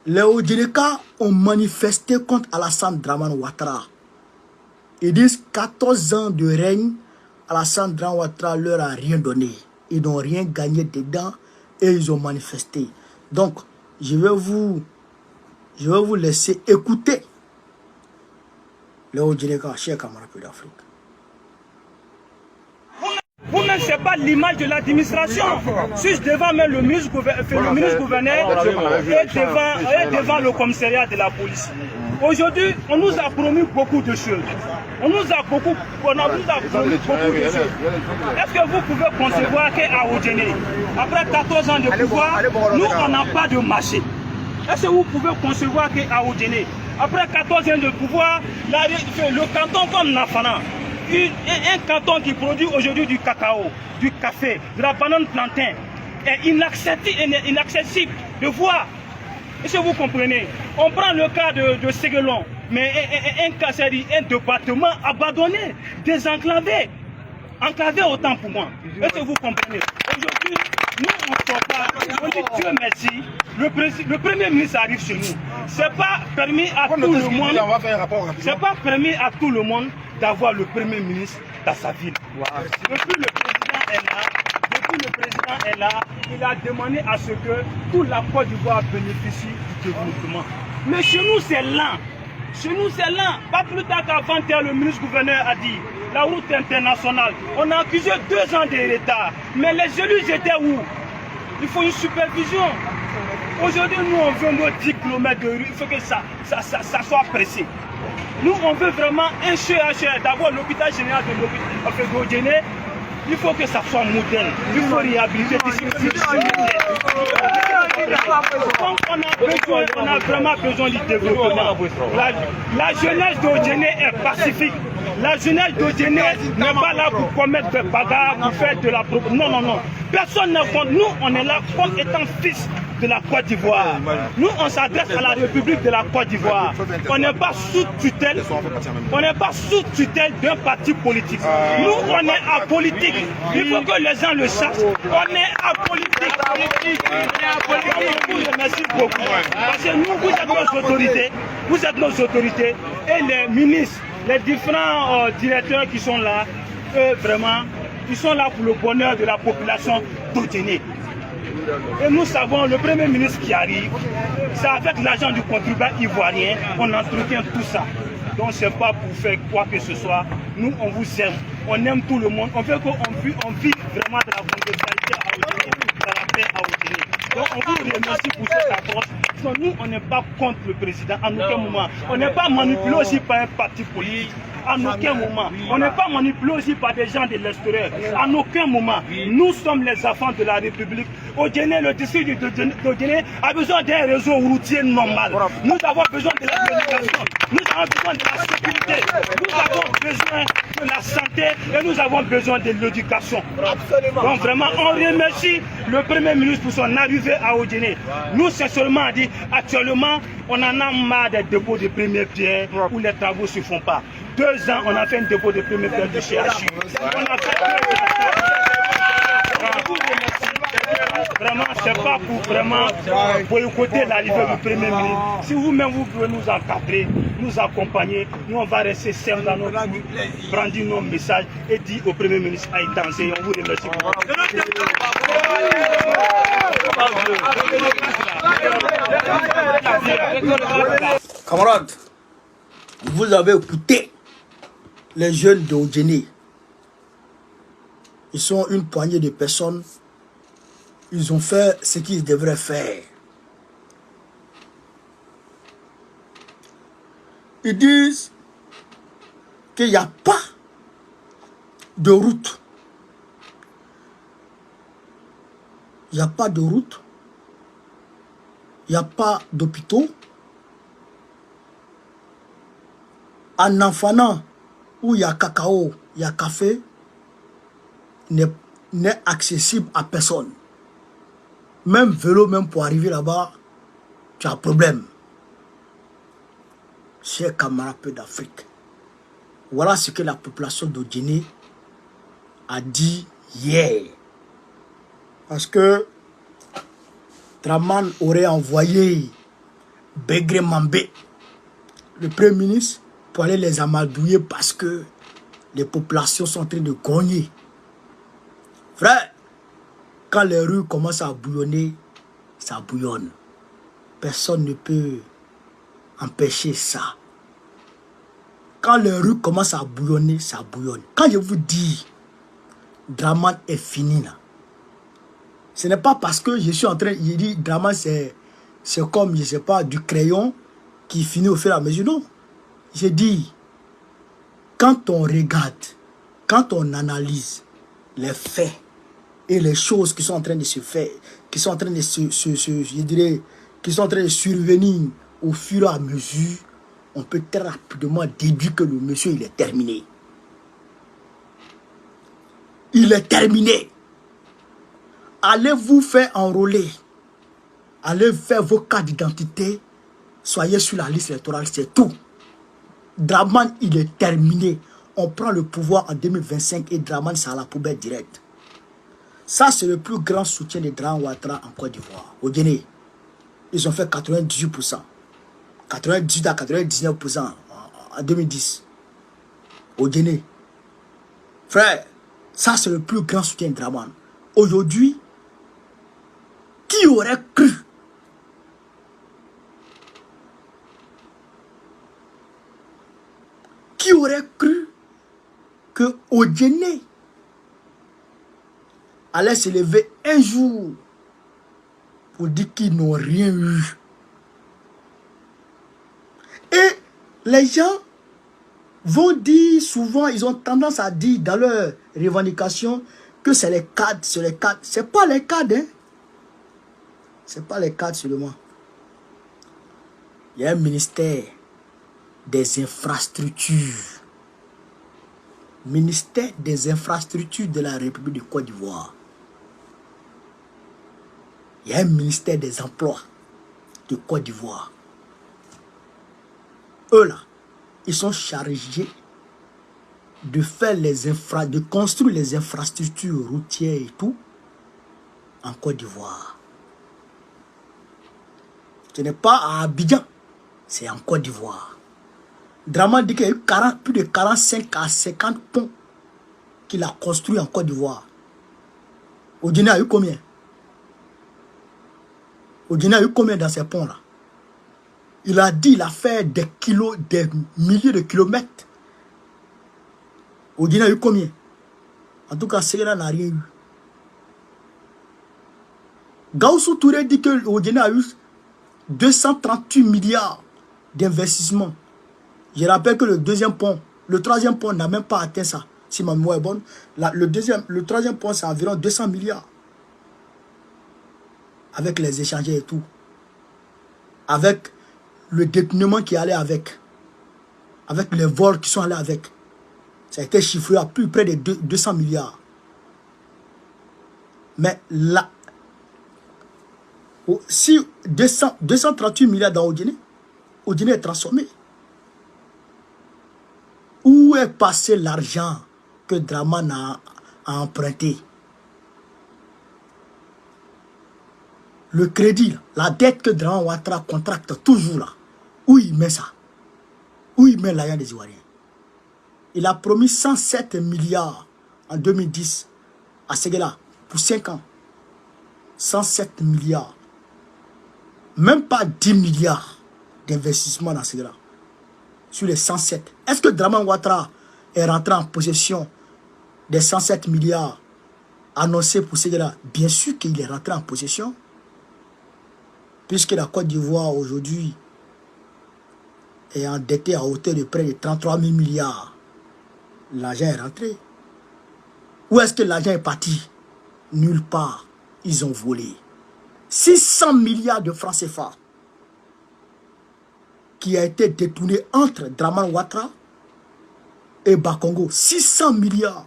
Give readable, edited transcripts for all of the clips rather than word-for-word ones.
Les Odjeleka ont manifesté contre Alassane Dramane Ouattara. Ils disent 14 ans de règne, Alassane Dramane Ouattara leur a rien donné. Ils n'ont rien gagné dedans et ils ont manifesté. Donc, je vais vous laisser écouter les Odjeleka, chers camarades d'Afrique. Vous-même, ce n'est pas l'image de l'administration. Suis devant même le ministre gouverneur et devant le commissariat de la police. Aujourd'hui, on nous a promis beaucoup de choses. On nous a promis beaucoup de choses. Est-ce que vous pouvez concevoir qu'à Odjéné, après 14 ans de pouvoir, nous, on n'a pas de marché? Est-ce que vous pouvez concevoir qu'à Odjéné, après 14 ans de pouvoir, le canton comme Nafana, un canton qui produit aujourd'hui du cacao, du café, de la banane plantain, est inaccessible de voir. Est-ce que vous comprenez? On prend le cas de Séguelon, mais un département abandonné, désenclavé, enclavé autant pour moi. Est-ce que vous comprenez? Aujourd'hui, nous, on ne sort pas. On dit Dieu merci. Le Premier ministre arrive chez nous. Ce n'est pas permis à tout le monde. C'est pas permis à tout le monde d'avoir le Premier ministre dans sa ville. Depuis le président est là, il a demandé à ce que toute la Côte d'Ivoire bénéficie du développement. Mais chez nous, c'est lent. Chez nous, c'est lent. Pas plus tard qu'avant-hier, le ministre gouverneur a dit la route internationale. On a accusé 2 ans de retard. Mais les élus étaient où? Il faut une supervision. Aujourd'hui, nous, on veut nos 10 km de rue. Il faut que ça soit pressé. Nous, on veut vraiment un CHR. D'abord, l'hôpital général de Odjéné. Il faut que ça soit moderne. Il faut réhabiliter d'ici. On a vraiment besoin du développement. La jeunesse d'Odjéné est pacifique. La jeunesse d'Odjéné n'est pas là pour commettre des bagarres, pour faire de la propagande. Non, non, non. Personne ne compte. Nous, on est là comme étant fils de la Côte d'Ivoire. Nous, on s'adresse à la République de la Côte d'Ivoire. On n'est pas sous tutelle. On n'est pas sous tutelle d'un parti politique. Nous, on est apolitique. Il faut que les gens le sachent. On est apolitique. On vous remercie beaucoup. Parce que nous, vous êtes nos autorités. Vous êtes nos autorités. Et les ministres, les différents directeurs qui sont là, eux, vraiment, ils sont là pour le bonheur de la population d'Odjéné. Et nous savons, le Premier ministre qui arrive, c'est avec l'argent du contribuable ivoirien, on entretient tout ça. Donc ce n'est pas pour faire quoi que ce soit. Nous, on vous aime, on aime tout le monde. On veut qu'on vit vraiment de la convivialité à Odjéné, de la paix à Odjéné. Donc on vous remercie pour cette approche. Nous, on n'est pas contre le président en aucun moment. On n'est pas manipulé aussi par un parti politique. En aucun moment. On n'est pas manipulé aussi par des gens de l'extérieur. En aucun moment. Nous sommes les enfants de la République. Odjéné, le district d'Odjéné a besoin d'un réseau routier normal. Nous avons besoin de la communication. Nous avons besoin de la sécurité. Nous avons besoin de la santé et nous avons besoin de l'éducation. Donc vraiment, on remercie le Premier ministre pour son arrivée à Odjéné. Nous, c'est seulement dit, actuellement, on en a marre des dépôts de première pierre où les travaux ne se font pas. 2 ans, on a fait un dépôt de première pierre de chez HU. On a fait 2 ans. Vraiment, c'est pas pour vraiment boycotter l'arrivée du Premier ministre. Si vous-même vous pouvez nous encadrer, nous accompagner, nous on va rester simples dans notre vie, brandir nos messages et dire au Premier ministre à y danser. On vous remercie. Camarades, vous avez écouté les jeunes d'Odjéné. Ils sont une poignée de personnes. Ils ont fait ce qu'ils devraient faire. Ils disent qu'il n'y a pas de route. Il n'y a pas de route. Il n'y a pas d'hôpitaux. En Nafana, où il y a cacao, il y a café, n'est accessible à personne. Même vélo, même pour arriver là-bas, tu as un problème. Chers camarades d'Afrique, voilà ce que la population d'Odjéné a dit hier. Parce que Dramane aurait envoyé Begré Mambé, le Premier ministre, pour aller les amadouiller parce que les populations sont en train de gagner. Frère, quand les rues commencent à bouillonner, ça bouillonne. Personne ne peut empêcher ça. Quand les rues commencent à bouillonner, ça bouillonne. Quand je vous dis, Draman est fini là. Ce n'est pas parce que je suis en train, je dis Draman c'est comme, je ne sais pas, du crayon qui finit au fur et à mesure. Non. Je dis, quand on regarde, quand on analyse les faits et les choses qui sont en train de se faire, qui sont en train de je dirais, qui sont en train de survenir au fur et à mesure, on peut très rapidement déduire que le monsieur, il est terminé. Il est terminé. Allez vous faire enrôler. Allez faire vos cartes d'identité. Soyez sur la liste électorale, c'est tout. Draman, il est terminé. On prend le pouvoir en 2025 et Draman, c'est à la poubelle directe. Ça, c'est le plus grand soutien de Draman Ouattara en Côte d'Ivoire. Au Guinée, ils ont fait 98%. 98 à 99% en 2010. Au Guinée. Frère, ça, c'est le plus grand soutien de Draman. Aujourd'hui, qui aurait cru? Qui aurait cru que Odjené allait se lever un jour pour dire qu'ils n'ont rien eu? Et les gens vont dire souvent, ils ont tendance à dire dans leurs revendications que c'est les cadres, c'est les cadres. Ce n'est pas les cadres, hein. Ce n'est pas les cadres seulement. Il y a un ministère des infrastructures. Ministère des infrastructures de la République de Côte d'Ivoire. Il y a un ministère des emplois de Côte d'Ivoire. Eux là, ils sont chargés de faire de construire les infrastructures routières et tout en Côte d'Ivoire. Ce n'est pas à Abidjan, c'est en Côte d'Ivoire. Draman dit qu'il y a eu plus de 45 à 50 ponts qu'il a construits en Côte d'Ivoire. Au Guinée, il y a eu combien? Au Guinée, il y a eu combien dans ces ponts-là? Il a dit qu'il a fait des milliers de kilomètres. Au Guinée, il y a eu combien? En tout cas, Séguéla n'a rien eu. Gaussou Touré dit qu'au Guinée a eu 238 milliards d'investissements. Je rappelle que le troisième pont n'a même pas atteint ça. Si ma mémoire est bonne, le troisième pont, c'est environ 200 milliards. Avec les échangeurs et tout. Avec le détournement qui allait avec. Avec les vols qui sont allés avec. Ça a été chiffré à plus près de 200 milliards. Mais là, si 238 milliards dans Guinée est transformé. Où est passé l'argent que Draman a emprunté? Le crédit, la dette que Draman Ouattara contracte toujours là. Où il met ça? Où il met l'argent des Ivoiriens? Il a promis 107 milliards en 2010 à Séguéla pour 5 ans. 107 milliards. Même pas 10 milliards d'investissement dans Séguéla. Sur les 107. Est-ce que Draman Ouattara est rentré en possession des 107 milliards annoncés pour Séguéla? Bien sûr qu'il est rentré en possession. Puisque la Côte d'Ivoire aujourd'hui est endettée à hauteur de près de 33 000 milliards. L'argent est rentré. Où est-ce que l'argent est parti? Nulle part. Ils ont volé. 600 milliards de francs CFA qui a été détourné entre Draman Ouattara et Bakongo. 600 milliards.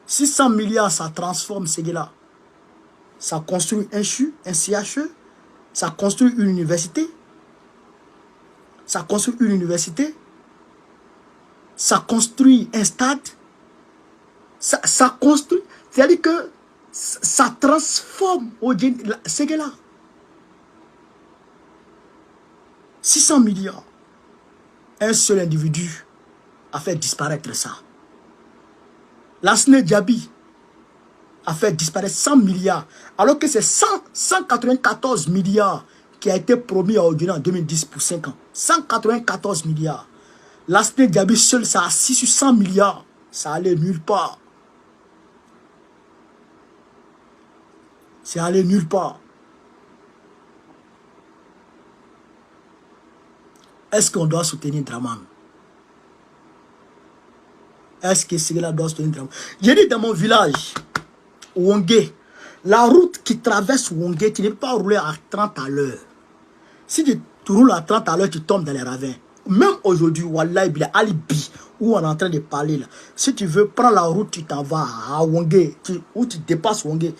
600 milliards, ça transforme Séguéla. Ça construit un CHU, un CHE. Ça construit une université. Ça construit une université. Ça construit un stade. Ça construit. C'est-à-dire que ça transforme Séguéla. 600 milliards. Un seul individu a fait disparaître ça. Lassana Diaby a fait disparaître 100 milliards. Alors que c'est 194 milliards qui a été promis à Odina en 2010 pour 5 ans. 194 milliards. Lassana Diaby seul, ça a assis sur 100 milliards. Ça allait nulle part. C'est allé nulle part. Est-ce qu'on doit soutenir Draman? Est-ce que Séguéla doit soutenir Draman? J'ai dit dans mon village, Wongé, la route qui traverse Wongé, tu ne peux pas rouler à 30 à l'heure. Si tu roules à 30 à l'heure, tu tombes dans les ravins. Même aujourd'hui, Wallahi, il y a Alibi, où on est en train de parler là. Si tu veux prendre la route, tu t'en vas à Wongé, où tu dépasses Wongé.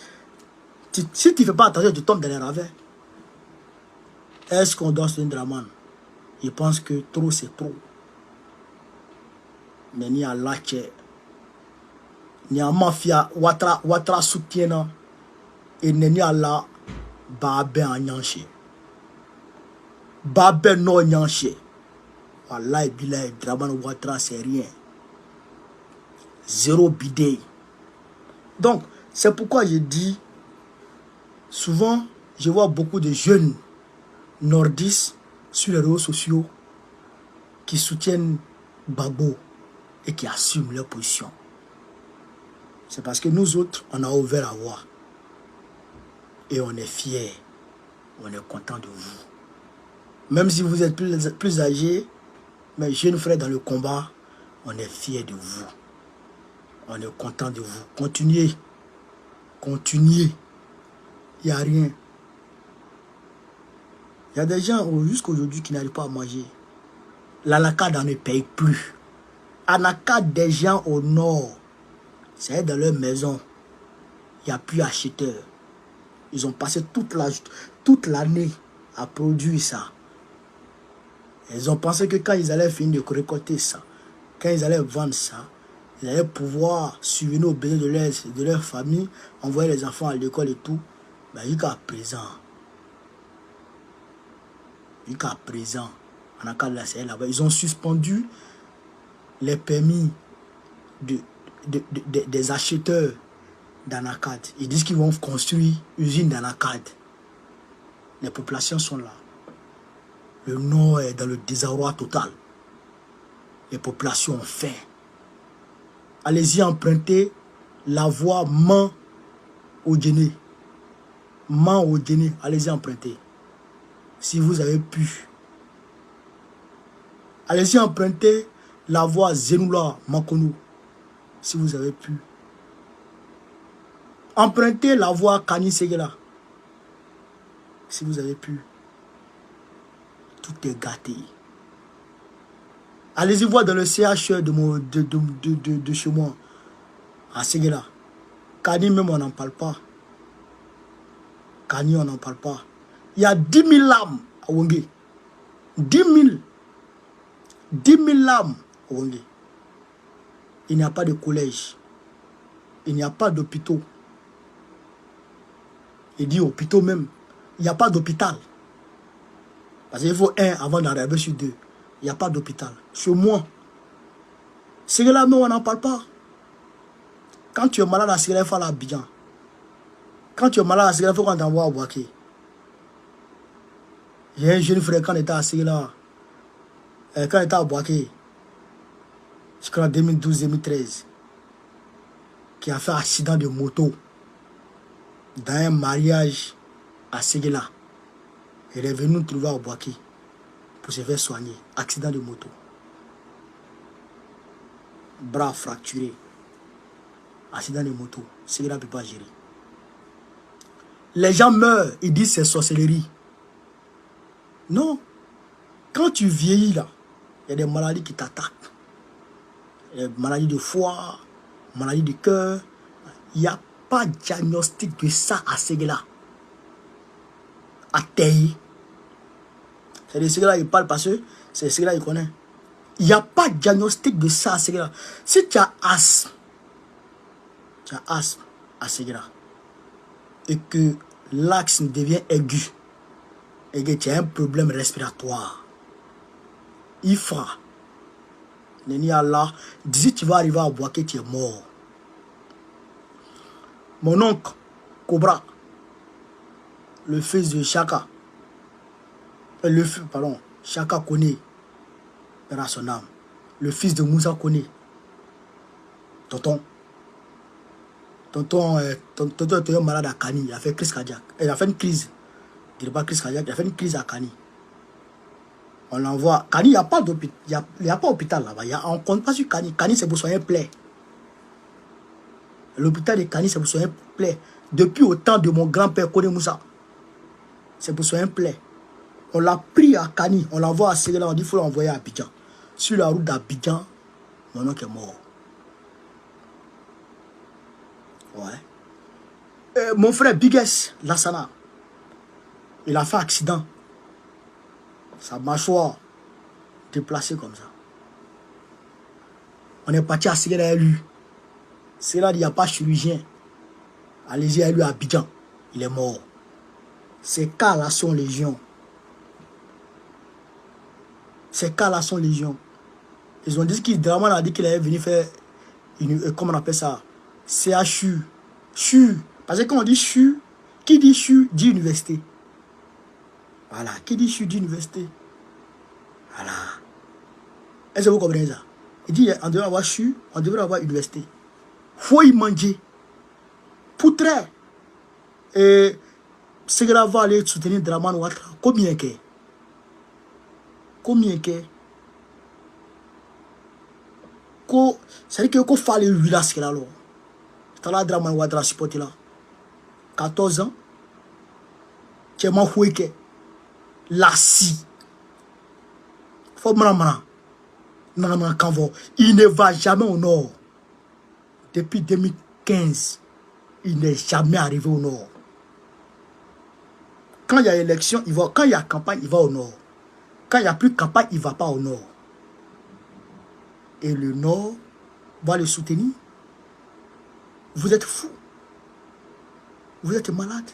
Si tu ne fais pas attention, tu tombes dans les ravins. Est-ce qu'on doit soutenir Draman? Je pense que trop, c'est trop. Mais ni à Lache, ni à Mafia, Ouattara soutient, et ni à la Babé en Nyanché. Babé non Nyanché. Wallah et Bilay, Draman Ouattara, c'est rien. Zéro bidé. Donc, c'est pourquoi je dis, souvent, je vois beaucoup de jeunes nordistes sur les réseaux sociaux qui soutiennent Gbagbo et qui assument leur position. C'est parce que nous autres, on a ouvert la voie. Et on est fiers. On est content de vous. Même si vous êtes plus âgés, mes jeunes frères dans le combat, on est fiers de vous. On est content de vous. Continuez. Continuez. Il n'y a rien. Il y a des gens jusqu'à aujourd'hui qui n'arrivent pas à manger. L'anacade ne paye plus. Anacade des gens au nord, c'est dans leur maison. Il n'y a plus acheteurs. Ils ont passé toute l'année à produire ça. Ils ont pensé que quand ils allaient finir de récolter ça, quand ils allaient vendre ça, ils allaient pouvoir subvenir aux besoins de leur famille, envoyer les enfants à l'école et tout. Mais jusqu'à présent, ils ont suspendu les permis des acheteurs d'anacade. Ils disent qu'ils vont construire une usine d'anacade. Les populations sont là. Le nord est dans le désarroi total. Les populations ont faim. Allez-y emprunter la voie Man-Odjéné. Man-Odjéné, allez-y emprunter. Si vous avez pu. Allez-y emprunter la voie Zenoula-Makonou. Si vous avez pu. Empruntez la voie Kani-Séguéla. Si vous avez pu. Tout est gâté. Allez-y voir dans le CHE de chez moi. À Séguéla. Kani même on n'en parle pas. Kani on n'en parle pas. Il y a 10 000 lames à Wongé. 10 000. 10 000 lames à Wongé. Il n'y a pas de collège. Il n'y a pas d'hôpitaux. Il dit hôpitaux même. Il n'y a pas d'hôpital. Parce qu'il faut un avant d'arriver sur deux. Il n'y a pas d'hôpital. Chez moi, Séguéla, mais on n'en parle pas. Quand tu es malade à Séguéla, il faut aller à Abidjan. Quand tu es malade à Séguéla, il faut qu'on t'envoie à Bouaké. J'ai un jeune frère quand il était à Séguéla. Quand il était à Bouaké, je crois en 2012-2013, qui a fait un accident de moto dans un mariage à Séguéla. Il est venu nous trouver à Bouaké pour se faire soigner. Accident de moto. Bras fracturé. Accident de moto. Séguéla ne peut pas gérer. Les gens meurent, ils disent c'est sorcellerie. Non. Quand tu vieillis là, il y a des maladies qui t'attaquent. Des maladies de foie, maladies de cœur. Il n'y a pas de diagnostic de ça à Séguéla. À Taï. C'est de Séguéla qui parle parce que c'est Séguéla qui connaît. Il n'y a pas de diagnostic de ça à Séguéla. Si tu as asthme à Séguéla et que l'axe devient aigu et que tu as un problème respiratoire, il fera. Neni Allah, d'ici tu vas arriver à Boaké, tu es mort. Mon oncle, Cobra, le fils de Chaka, Chaka Kone, père à son âme, le fils de Moussa Kone, tonton était malade à Kani, il a fait crise cardiaque, il a fait une crise, il n'a pas crise cardiaque, il a fait une crise à Kani. On l'envoie, Kani, il n'y a pas d'hôpital, il n'y a pas d'hôpital là-bas, on ne compte pas sur Kani, Kani c'est pour soigner plaie. L'hôpital de Kani c'est pour soigner plaie. Depuis au temps de mon grand-père Kone Moussa, c'est pour soigner plaie. On l'a pris à Kani, on l'envoie à Ségala, on dit qu'il faut l'envoyer à Abidjan. Sur la route d'Abidjan, mon oncle est mort. Ouais. Mon frère Bigues Lassana, il a fait accident. Sa mâchoire déplacée comme ça. On est parti à Ségala à lui. Ségala, il n'y a pas de chirurgien. Allez-y à lui à Abidjan. Il est mort. Ces cas-là sont légion. Ces cas-là sont légion. Ils ont dit qu'il Draman a dit qu'il allait venir faire une, comment on appelle ça, CHU. CHU. Parce que quand on dit CHU, qui dit CHU dit université. Voilà. Qui dit CHU dit université. Voilà. Est-ce que vous comprenez ça? Il dit on devrait avoir CHU, on devrait avoir université. Faut y manger. Poutre. Et c'est grave va aller soutenir Draman Ouattara. Combien qu'est? Combien qu'est? C'est-à-dire qu'il faut faire les 8 là, c'est là. C'est là Draman Ouattara supporté là. 14 ans. Tu es foué que. Lassi. Faut m'en il ne va jamais au nord. Depuis 2015, il n'est jamais arrivé au nord. Quand il y a élection, il va. Quand il y a campagne, il va au nord. Quand il n'y a plus de campagne, il ne va pas au nord. Et le nord va le soutenir. Vous êtes fou. Vous êtes malade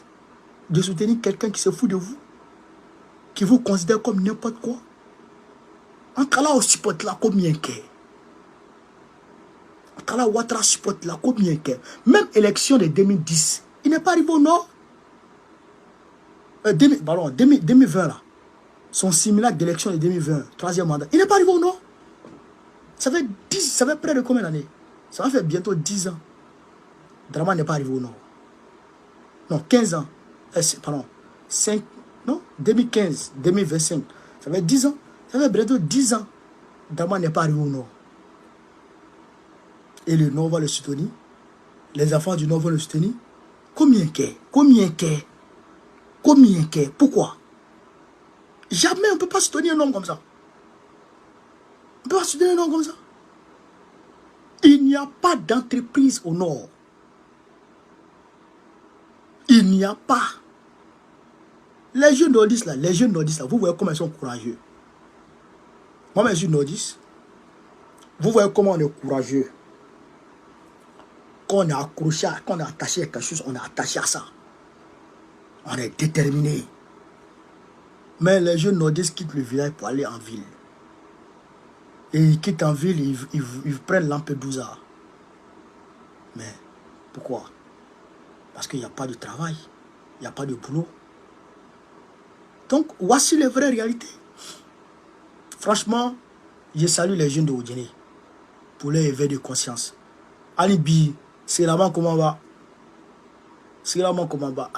de soutenir quelqu'un qui se fout de vous, qui vous considère comme n'importe quoi. En cas là, on supporte là combien qu'est. En cas là, Ouattara supporte là combien qu'est. Même élection de 2010, il n'est pas arrivé au nord. 2020 là. Son simulacre d'élection de 2020, troisième mandat, il n'est pas arrivé au nord. Ça fait près de combien d'années? Ça va faire bientôt 10 ans. Draman n'est pas arrivé au nord. Non, 15 ans. Pardon. 5, non, 2015, 2025. Ça fait 10 ans. Ça fait bientôt 10 ans. Draman n'est pas arrivé au nord. Et le nord va le soutenir. Les enfants du nord vont le soutenir. Combien qu'est? Combien qu'est? Combien qu'est? Pourquoi? Jamais on ne peut pas soutenir un homme comme ça. On ne peut pas soutenir un homme comme ça. Il n'y a pas d'entreprise au nord. Il n'y a pas. Les jeunes nordistes là, vous voyez comment ils sont courageux. Moi, mes jeunes nordistes, vous voyez comment on est courageux. Quand on est accroché, quand on est attaché à quelque chose, on est attaché à ça. On est déterminé. Mais les jeunes nordistes quittent le village pour aller en ville. Et ils quittent en ville, ils prennent Lampedusa. Mais pourquoi? Parce qu'il n'y a pas de travail, il n'y a pas de boulot. Donc, voici les vraies réalités. Franchement, je salue les jeunes de Oudjene pour leur éveil de conscience. Alibi, c'est là-bas comment on va. C'est là-bas comment on va.